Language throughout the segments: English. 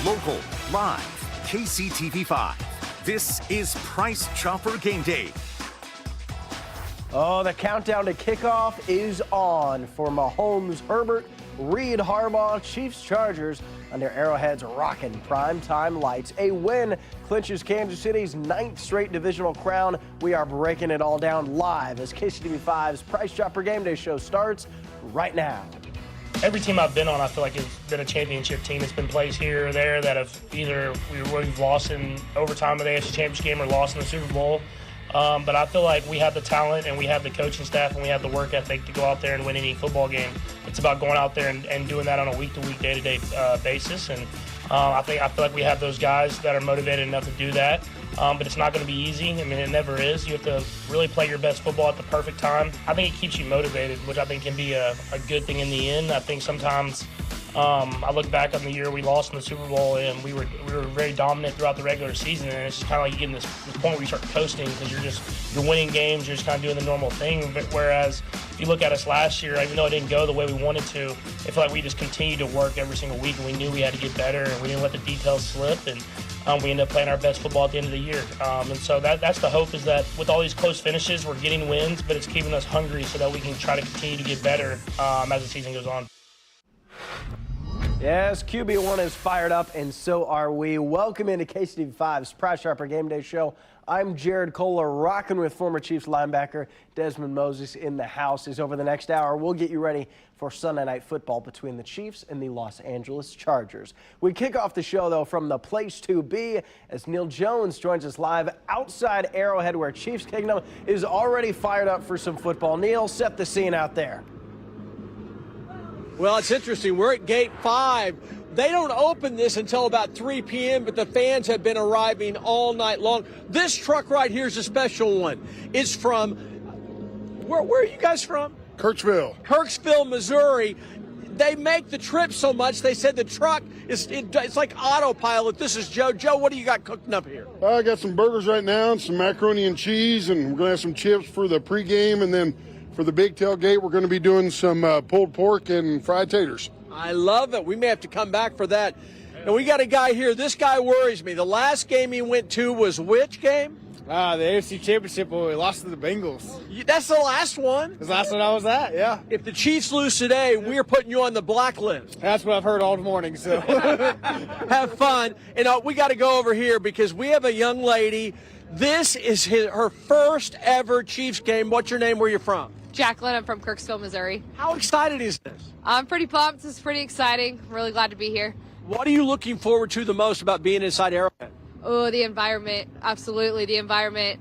Local, live, KCTV5. This is Price Chopper Game Day. Oh, the countdown to kickoff is on for Mahomes, Herbert, Reed, Harbaugh, Chiefs, Chargers under Arrowhead's rockin' primetime lights. A win clinches Kansas City's 9th straight divisional crown. We are breaking it all down live as KCTV5's Price Chopper Game Day show starts right now. Every team I've been on, I feel like has been a championship team. It's been plays here or there that have either we've lost in overtime of the AFC Championship game or lost in the Super Bowl. But I feel like we have the talent and we have the coaching staff and we have the work ethic to go out there and win any football game. It's about going out there and doing that on a week-to-week, day-to-day basis. And I feel like we have those guys that are motivated enough to do that. But it's not going to be easy. I mean, it never is. You have to really play your best football at the perfect time. I think it keeps you motivated, which I think can be a good thing in the end. I think sometimes I look back on the year we lost in the Super Bowl, and we were very dominant throughout the regular season, and it's just kind of like you get in this point where you start coasting because you're winning games, you're just kind of doing the normal thing. But whereas if you look at us last year, even though it didn't go the way we wanted to, I feel like we just continued to work every single week, and we knew we had to get better, and we didn't let the details slip, and we ended up playing our best football at the end of the year. And so that's the hope, is that with all these close finishes, we're getting wins, but it's keeping us hungry so that we can try to continue to get better as the season goes on. Yes, QB1 is fired up, and so are we. Welcome into KCTV5's Price Chopper Game Day show. I'm Jared Kohler, rocking with former Chiefs linebacker Dezman Moses in the house. As over the next hour, we'll get you ready for Sunday Night Football between the Chiefs and the Los Angeles Chargers. We kick off the show, though, from the place to be as Neal Jones joins us live outside Arrowhead, where Chiefs Kingdom is already fired up for some football. Neal, set the scene out there. Well, it's interesting. We're at Gate 5. They don't open this until about 3 p.m., but the fans have been arriving all night long. This truck right here is a special one. It's from, where are you guys from? Kirksville, Missouri. They make the trip so much, they said the truck, it's like autopilot. This is Joe. Joe, what do you got cooking up here? I got some burgers right now and some macaroni and cheese, and we're going to have some chips for the pregame, and then for the big tailgate, we're going to be doing some pulled pork and fried taters. I love it. We may have to come back for that. And we got a guy here. This guy worries me. The last game he went to was which game? The AFC Championship where we lost to the Bengals. That's the last one? That's the last one I was at, yeah. If the Chiefs lose today, we're putting you on the blacklist. That's what I've heard all morning, so. Have fun. And we got to go over here because we have a young lady. This is her first ever Chiefs game. What's your name? Where are you from? Jacqueline, I'm from Kirksville, Missouri. How excited is this? I'm pretty pumped. It's pretty exciting. I'm really glad to be here. What are you looking forward to the most about being inside Arrowhead? Oh, the environment. Absolutely, the environment.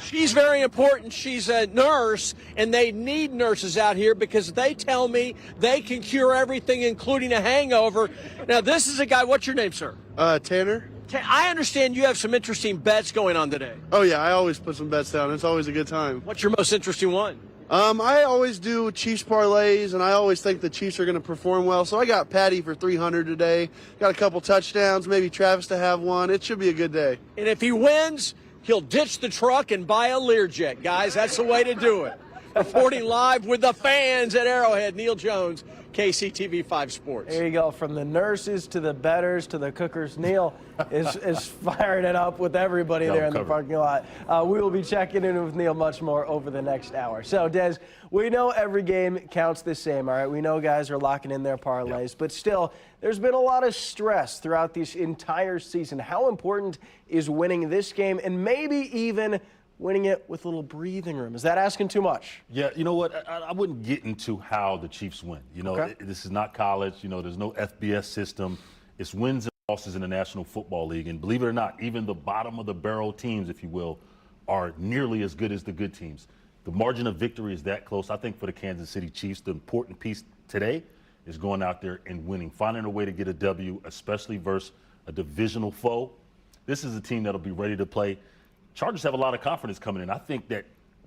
She's very important. She's a nurse, and they need nurses out here because they tell me they can cure everything, including a hangover. Now, this is a guy. What's your name, sir? Tanner. I understand you have some interesting bets going on today. Oh, yeah, I always put some bets down. It's always a good time. What's your most interesting one? I always do Chiefs parlays, and I always think the Chiefs are going to perform well. So I got Patty for 300 today. Got a couple touchdowns, maybe Travis to have one. It should be a good day. And if he wins, he'll ditch the truck and buy a Learjet, guys. That's the way to do it. Reporting live with the fans at Arrowhead, Neal Jones, KCTV5 Sports. There you go. From the nurses to the bettors to the cookers, Neal is firing it up with everybody there in the parking lot. We will be checking in with Neal much more over the next hour. So, Des, we know every game counts the same, all right? We know guys are locking in their parlays, but still, there's been a lot of stress throughout this entire season. How important is winning this game and maybe even winning it with a little breathing room? Is that asking too much? Yeah, you know what? I wouldn't get into how the Chiefs win. You know, This is not college. You know, there's no FBS system. It's wins and losses in the National Football League. And believe it or not, even the bottom of the barrel teams, if you will, are nearly as good as the good teams. The margin of victory is that close. I think for the Kansas City Chiefs, the important piece today is going out there and winning, finding a way to get a W, especially versus a divisional foe. This is a team that'll be ready to play. Chargers have a lot of confidence coming in. I think that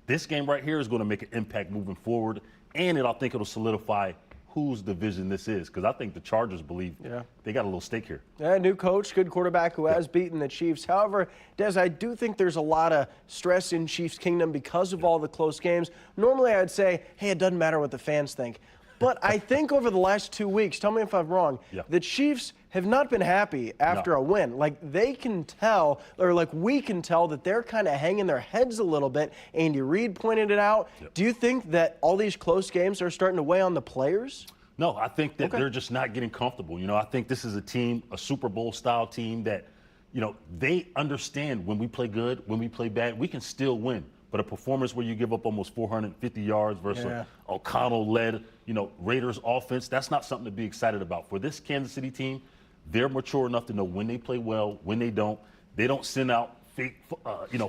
this game right here is going to make an impact moving forward, and I think it'll solidify whose division this is, because I think the Chargers believe they got a little stake here. Yeah, new coach, good quarterback who has beaten the Chiefs. However, Des, I do think there's a lot of stress in Chiefs Kingdom because of all the close games. Normally I'd say, hey, it doesn't matter what the fans think. But I think over the last 2 weeks, tell me if I'm wrong, the Chiefs have not been happy after a win. Like, they can tell, or like we can tell, that they're kind of hanging their heads a little bit. Andy Reid pointed it out. Do you think that all these close games are starting to weigh on the players? No, I think that they're just not getting comfortable. You know, I think this is a team, a Super Bowl-style team that, you know, they understand when we play good, when we play bad, we can still win. But a performance where you give up almost 450 yards versus O'Connell-led, you know, Raiders offense, that's not something to be excited about. For this Kansas City team, they're mature enough to know when they play well, when they don't. They don't send out fake,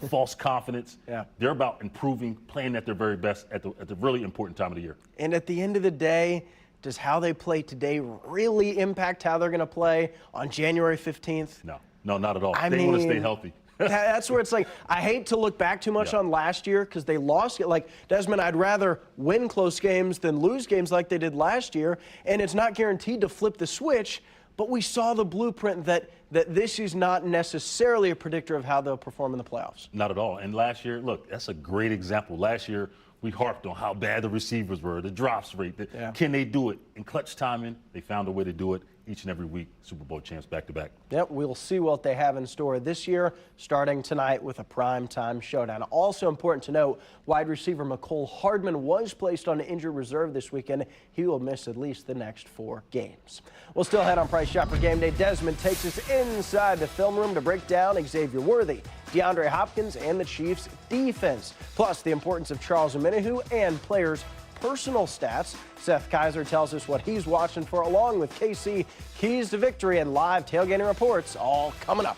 false confidence. They're about improving, playing at their very best at the really important time of the year. And at the end of the day, does how they play today really impact how they're going to play on January 15th? No, not at all. They want to stay healthy. That's where it's like, I hate to look back too much on last year because they lost it. Like, Desmond, I'd rather win close games than lose games like they did last year. And it's not guaranteed to flip the switch, but we saw the blueprint that this is not necessarily a predictor of how they'll perform in the playoffs. Not at all. And last year, look, that's a great example. Last year, we harped on how bad the receivers were, the drops rate. Can they do it? In clutch timing, they found a way to do it each and every week. Super Bowl champs back-to-back. Yep, we'll see what they have in store this year, starting tonight with a primetime showdown. Also important to note, wide receiver McCole Hardman was placed on injured reserve this weekend. He will miss at least the next 4 games. We'll still head on Price Chopper Game Day. Desmond takes us inside the film room to break down Xavier Worthy, DeAndre Hopkins, and the Chiefs' defense, plus the importance of Charles Omenihu and players' personal stats. Seth Kaiser tells us what he's watching for, along with KC keys to victory and live tailgating reports, all coming up.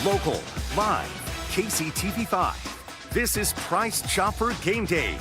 Local, live, KCTV5. This is Price Chopper Game Day.